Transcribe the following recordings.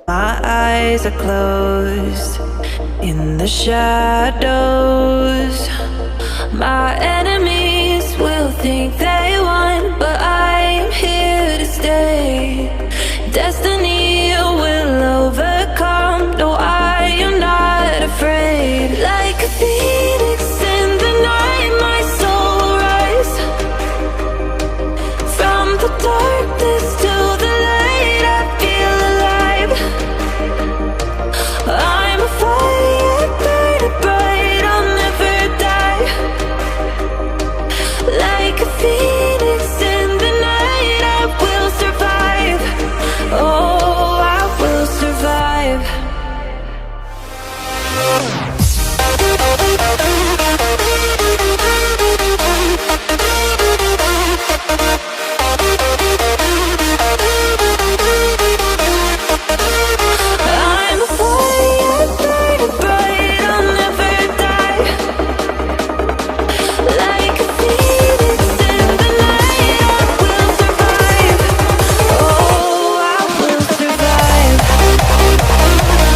My eyes are closed in the shadows. My enemies will think they won, but I'm here to stay. Destiny will overcome. No, I am not afraid. Like a phoenix in the night, my soul will rise. From the darkness to the light, I feel alive. I'm a fire burning bright, I'll never die. Like a phoenix in the night, I will survive. Oh, I will survive. I'm a fire burning bright, I'll never die. Like a phoenix in the night, I will survive. Oh, I will survive.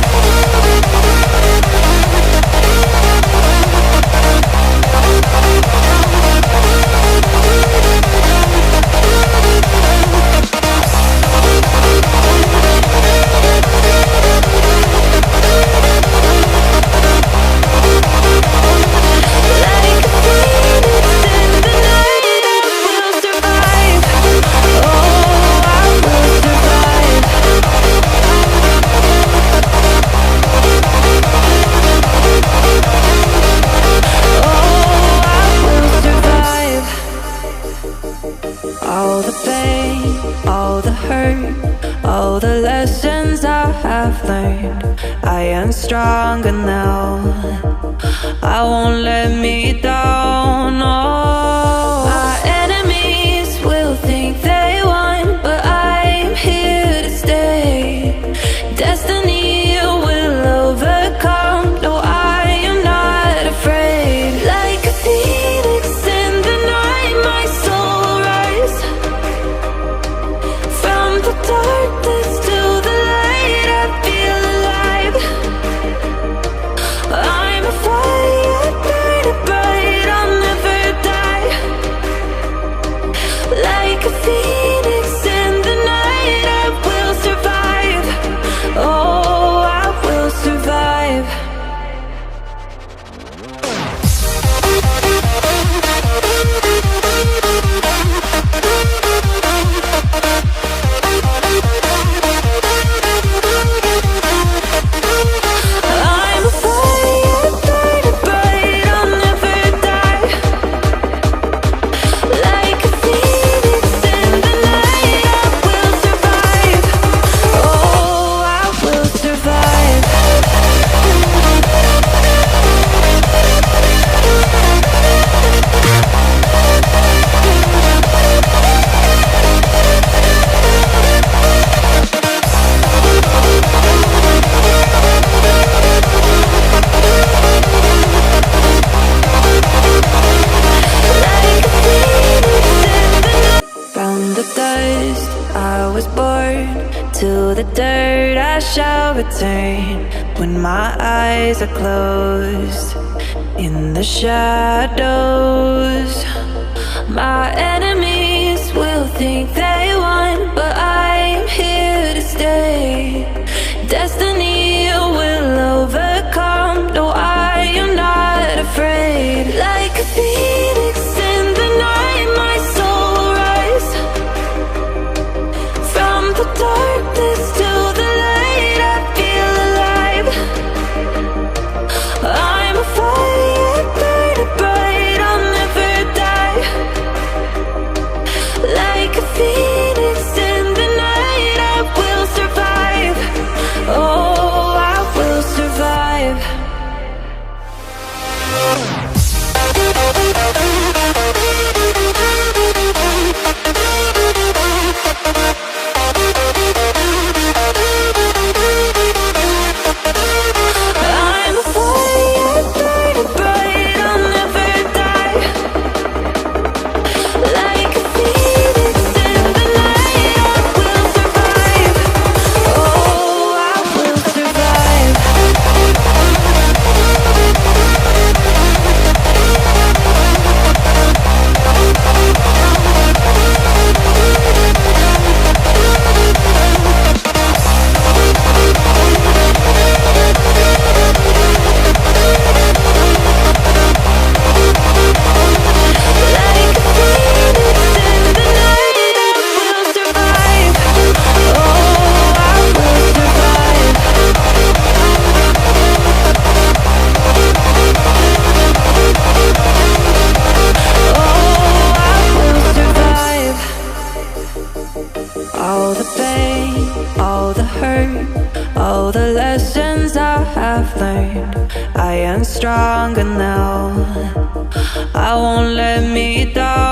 Like a phoenix in the night, I will survive. Oh, I will survive. Oh, I will survive. All the pain, all the hurt, all the lessons I have learned, I am stronger now. I won't let me down. Oh, my enemies will think they won, but I'm here to stay. Destiny will overcome. No, I am not afraid. Like a phoenix in the night, my soul will rise. From the darkness to the light, I feel alive. I'm a fire burning bright, I'll never die. Like a phoenix in the night, I will survive. Oh, I will survive. I'm a fire burning bright, I'll never die. Like a phoenix in the night, I will survive. Oh, I will survive. Like a phoenix in the night. From the dust I was born, to the dirt I shall return. When my eyes are closed in the shadows, my enemies will think they won, but I'm here to stay. Destiny will overcome. No, I am not afraid. Like a phoenix in the night, my soul will rise. From the darkness to the light, I feel alive. I'm a fire burning bright, I'll never die. Like a phoenix in the night, I will survive. Oh, I will survive. Like a phoenix in the night, I will survive. Oh, I will survive. Oh, I will survive. Like a phoenix in the night, I will survive. From the darkness to the light, I feel alive. I'm a fire burning bright, I'll never die. Like a phoenix in the night, I will survive. Oh, I will survive. Oh, I will survive. Like a phoenix in the night, I will survive. From the darkness to the light, I feel alive. Oh, I will survive. I'm a fire burning bright, I'll never die. lessons I have learned. I am stronger now. I won't let me down.